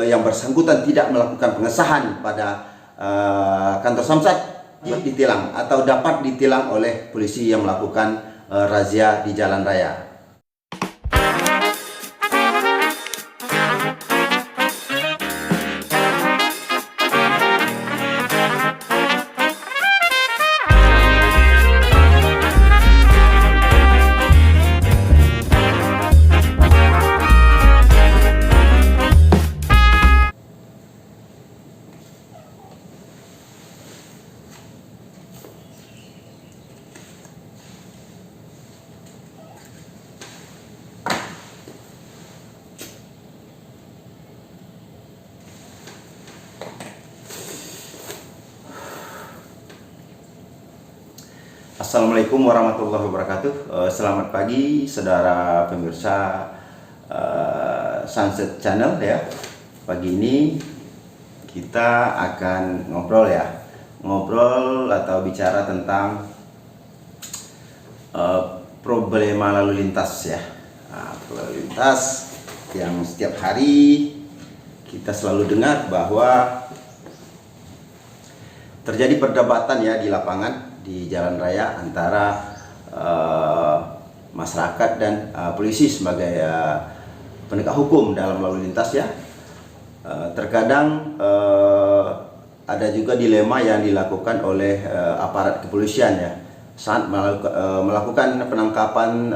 yang bersangkutan tidak melakukan pengesahan pada kantor Samsat ditilang atau dapat ditilang oleh polisi yang melakukan razia di jalan raya. Assalamualaikum warahmatullahi wabarakatuh. Selamat pagi saudara pemirsa Sunset Channel ya. Pagi ini kita akan ngobrol atau bicara tentang problema lalu lintas ya. Lalu lintas yang setiap hari kita selalu dengar bahwa terjadi perdebatan ya di lapangan, di jalan raya antara masyarakat dan polisi sebagai penegak hukum dalam lalu lintas ya. Terkadang ada juga dilema yang dilakukan oleh aparat kepolisian ya saat melakukan penangkapan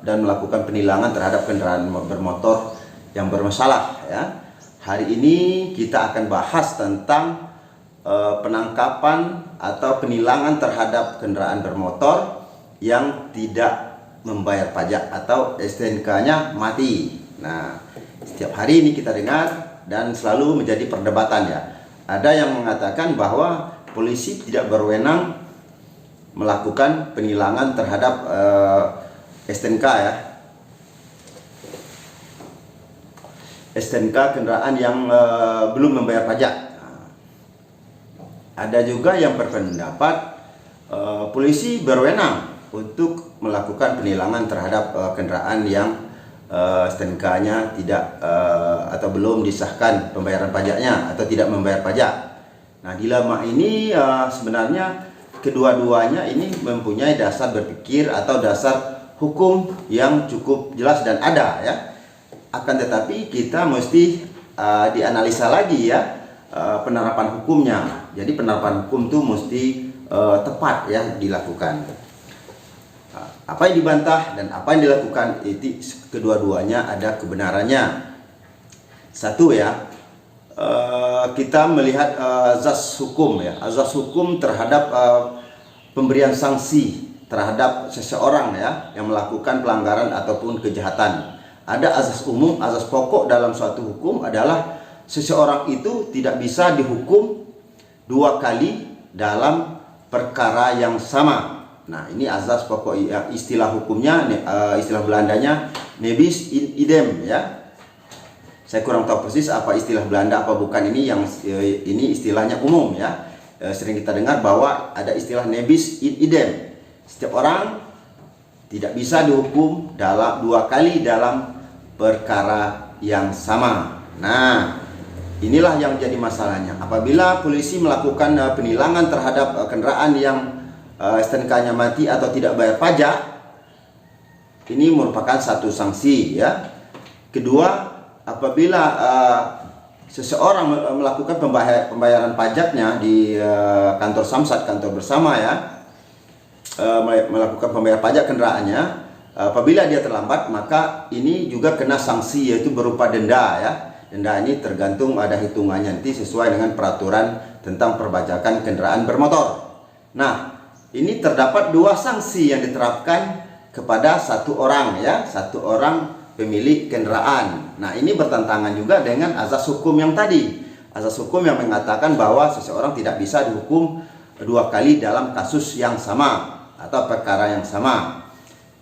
dan melakukan penilangan terhadap kendaraan bermotor yang bermasalah ya. Hari ini kita akan bahas tentang penangkapan atau penilangan terhadap kendaraan bermotor yang tidak membayar pajak atau STNK-nya mati. Nah, setiap hari ini kita dengar dan selalu menjadi perdebatan ya. Ada yang mengatakan bahwa polisi tidak berwenang melakukan penilangan terhadap STNK ya. STNK kendaraan yang belum membayar pajak. Ada juga yang berpendapat polisi berwenang untuk melakukan penilangan terhadap kendaraan yang STNK-nya tidak atau belum disahkan pembayaran pajaknya atau tidak membayar pajak. Nah, dilema ini sebenarnya kedua-duanya ini mempunyai dasar berpikir atau dasar hukum yang cukup jelas dan ada ya. Akan tetapi kita mesti dianalisa lagi ya penerapan hukumnya. Jadi penerapan hukum itu mesti tepat ya dilakukan. Apa yang dibantah dan apa yang dilakukan itu kedua-duanya ada kebenarannya. Satu ya, kita melihat azas hukum ya, azas hukum terhadap pemberian sanksi terhadap seseorang ya yang melakukan pelanggaran ataupun kejahatan. Ada azas umum, azas pokok dalam suatu hukum adalah seseorang itu tidak bisa dihukum dua kali dalam perkara yang sama. Nah, ini azas pokok istilah hukumnya, istilah Belandanya nebis in idem ya. Saya kurang tahu persis apa istilah Belanda apa bukan ini, yang ini istilahnya umum ya. Sering kita dengar bahwa ada istilah nebis in idem. Setiap orang tidak bisa dihukum dua kali dalam perkara yang sama. Nah, inilah yang jadi masalahnya. Apabila polisi melakukan penilangan terhadap kendaraan yang STNK-nya mati atau tidak bayar pajak, ini merupakan satu sanksi ya. Kedua, apabila seseorang melakukan pembayaran pajaknya di kantor Samsat, kantor bersama ya, melakukan pembayaran pajak kendaraannya, apabila dia terlambat maka ini juga kena sanksi, yaitu berupa denda ya. Denda ini tergantung ada hitungannya nanti sesuai dengan peraturan tentang perpajakan kendaraan bermotor. Nah, ini terdapat dua sanksi yang diterapkan kepada satu orang ya, satu orang pemilik kendaraan. Nah, ini bertentangan juga dengan azas hukum yang tadi. Azas hukum yang mengatakan bahwa seseorang tidak bisa dihukum dua kali dalam kasus yang sama atau perkara yang sama.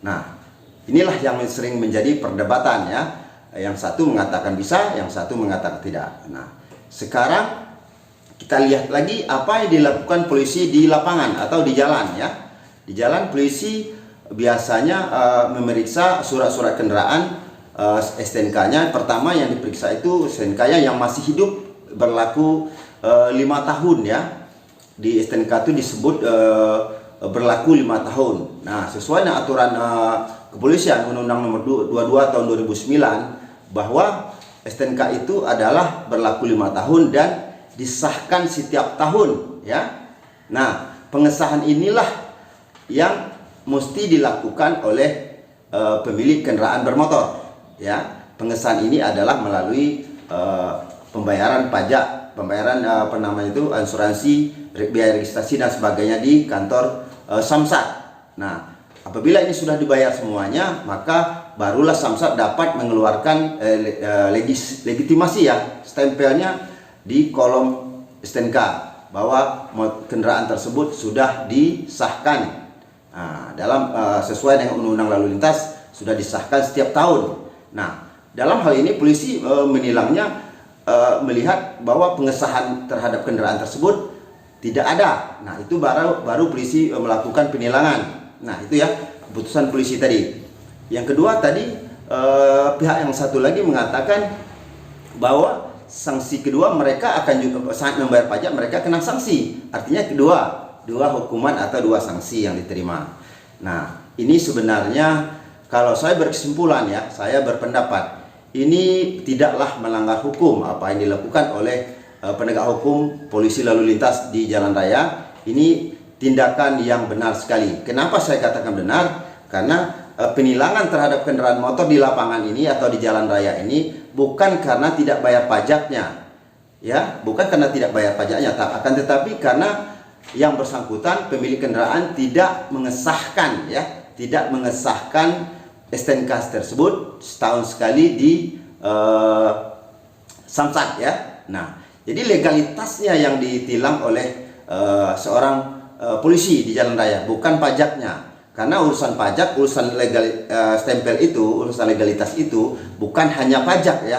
Nah, inilah yang sering menjadi perdebatan ya. Yang satu mengatakan bisa, yang satu mengatakan tidak. Nah, sekarang kita lihat lagi apa yang dilakukan polisi di lapangan atau di jalan ya. Di jalan polisi biasanya memeriksa surat-surat kendaraan STNK-nya. Pertama yang diperiksa itu STNK-nya yang masih hidup, berlaku 5 tahun ya. Di STNK itu disebut berlaku 5 tahun. Nah, sesuai dengan aturan kepolisian Undang-Undang Nomor 22 tahun 2009 bahwa STNK itu adalah berlaku 5 tahun dan disahkan setiap tahun ya. Nah, pengesahan inilah yang mesti dilakukan oleh pemilik kendaraan bermotor ya. Pengesahan ini adalah melalui pembayaran pajak, pembayaran asuransi, biaya registrasi dan sebagainya di kantor Samsat. Nah, apabila ini sudah dibayar semuanya, maka barulah Samsat dapat mengeluarkan legitimasi ya, stempelnya di kolom STNK bahwa kendaraan tersebut sudah disahkan. Nah, dalam sesuai dengan Undang-Undang Lalu Lintas sudah disahkan setiap tahun. Nah, dalam hal ini polisi menilangnya melihat bahwa pengesahan terhadap kendaraan tersebut tidak ada. Nah, itu baru polisi melakukan penilangan. Nah, itu ya keputusan polisi tadi. Yang kedua tadi pihak yang satu lagi mengatakan bahwa sanksi kedua mereka akan juga saat membayar pajak mereka kena sanksi. Artinya dua hukuman atau dua sanksi yang diterima. Nah, ini sebenarnya kalau saya berkesimpulan ya, saya berpendapat ini tidaklah melanggar hukum apa yang dilakukan oleh penegak hukum polisi lalu lintas di jalan raya. Ini tindakan yang benar sekali. Kenapa saya katakan benar? Karena penilangan terhadap kendaraan motor di lapangan ini atau di jalan raya ini bukan karena tidak bayar pajaknya. Ya, bukan karena tidak bayar pajaknya, akan tetapi karena yang bersangkutan pemilik kendaraan tidak mengesahkan ya, tidak mengesahkan STNK tersebut setahun sekali di Samsat ya. Nah, jadi legalitasnya yang ditilang oleh seorang polisi di jalan raya, bukan pajaknya. Karena urusan pajak, urusan stempel itu, urusan legalitas itu bukan hanya pajak ya,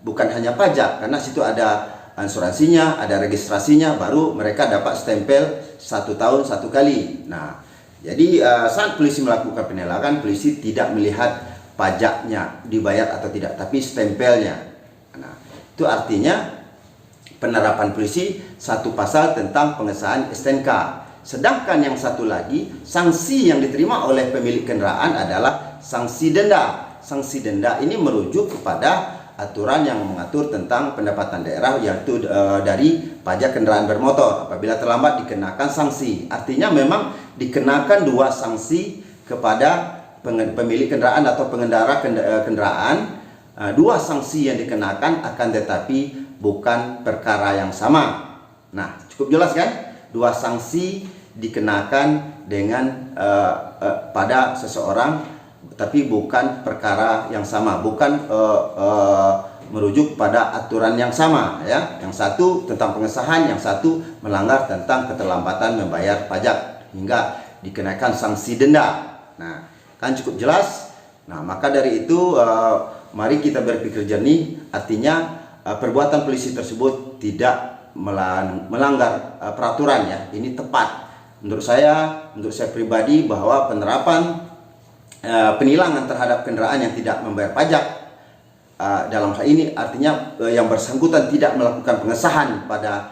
bukan hanya pajak, karena situ ada asuransinya, ada registrasinya, baru mereka dapat stempel 1 tahun 1 kali. Nah, jadi saat polisi melakukan penilangan, polisi tidak melihat pajaknya dibayar atau tidak, tapi stempelnya. Nah, itu artinya penerapan polisi satu pasal tentang pengesahan STNK. Sedangkan yang satu lagi, sanksi yang diterima oleh pemilik kendaraan adalah sanksi denda. Sanksi denda ini merujuk kepada aturan yang mengatur tentang pendapatan daerah, yaitu dari pajak kendaraan bermotor. Apabila terlambat dikenakan sanksi. Artinya memang dikenakan 2 sanksi kepada pemilik kendaraan atau pengendara kendaraan. 2 sanksi yang dikenakan, akan tetapi bukan perkara yang sama. Nah, cukup jelas kan? 2 sanksi dikenakan dengan pada seseorang, tapi bukan perkara yang sama, bukan merujuk pada aturan yang sama ya. Yang satu tentang pengesahan, yang satu melanggar tentang keterlambatan membayar pajak hingga dikenakan sanksi denda. Nah, kan cukup jelas. Nah, maka dari itu mari kita berpikir jernih. Artinya perbuatan polisi tersebut tidak melanggar peraturan ya. Ini tepat menurut saya pribadi, bahwa penerapan penilangan terhadap kendaraan yang tidak membayar pajak dalam hal ini artinya yang bersangkutan tidak melakukan pengesahan pada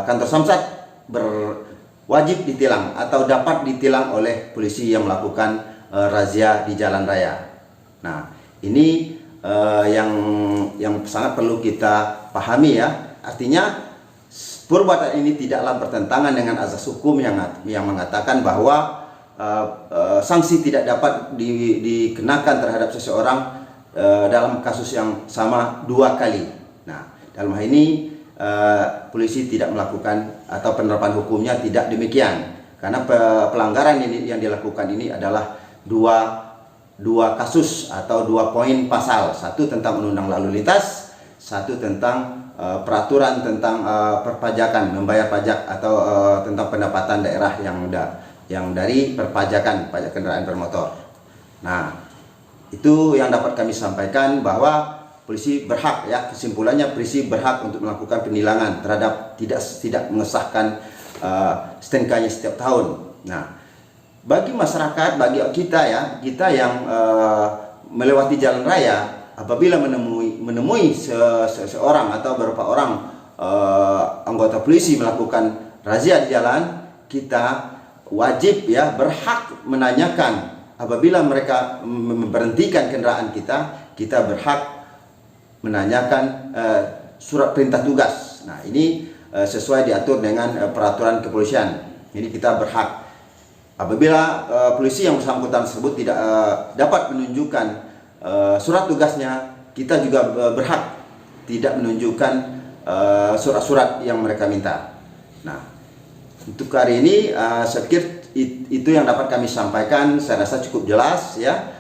kantor Samsat berwajib ditilang atau dapat ditilang oleh polisi yang melakukan razia di jalan raya. Nah, ini yang sangat perlu kita pahami ya. Artinya perbuatan ini tidaklah bertentangan dengan azas hukum yang mengatakan bahwa sanksi tidak dapat dikenakan terhadap seseorang dalam kasus yang sama 2 kali. Nah, dalam hal ini polisi tidak melakukan atau penerapan hukumnya tidak demikian, karena pelanggaran yang dilakukan ini adalah dua kasus atau 2 poin pasal, satu tentang Undang-Undang Lalu Lintas, satu tentang peraturan tentang perpajakan, membayar pajak atau tentang pendapatan daerah yang dari perpajakan pajak kendaraan bermotor. Nah, itu yang dapat kami sampaikan, bahwa polisi berhak ya, kesimpulannya polisi berhak untuk melakukan penilangan terhadap tidak mengesahkan STNK-nya setiap tahun. Nah, bagi masyarakat, bagi kita ya, kita yang melewati jalan raya, apabila menemui seorang atau beberapa orang anggota polisi melakukan razia di jalan, kita wajib ya berhak menanyakan. Apabila mereka memberhentikan kendaraan kita berhak menanyakan surat perintah tugas. Nah, ini sesuai diatur dengan peraturan kepolisian. Ini kita berhak. Apabila polisi yang bersangkutan tersebut tidak dapat menunjukkan surat tugasnya, kita juga berhak tidak menunjukkan surat-surat yang mereka minta. Nah, untuk hari ini saya pikir itu yang dapat kami sampaikan. Saya rasa cukup jelas ya.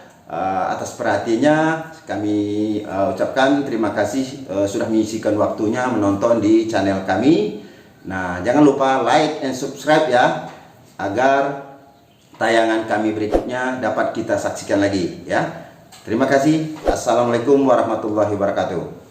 Atas perhatiannya kami ucapkan terima kasih sudah mengisikan waktunya menonton di channel kami. Nah, jangan lupa like and subscribe ya, agar tayangan kami berikutnya dapat kita saksikan lagi ya. Terima kasih. Assalamualaikum warahmatullahi wabarakatuh.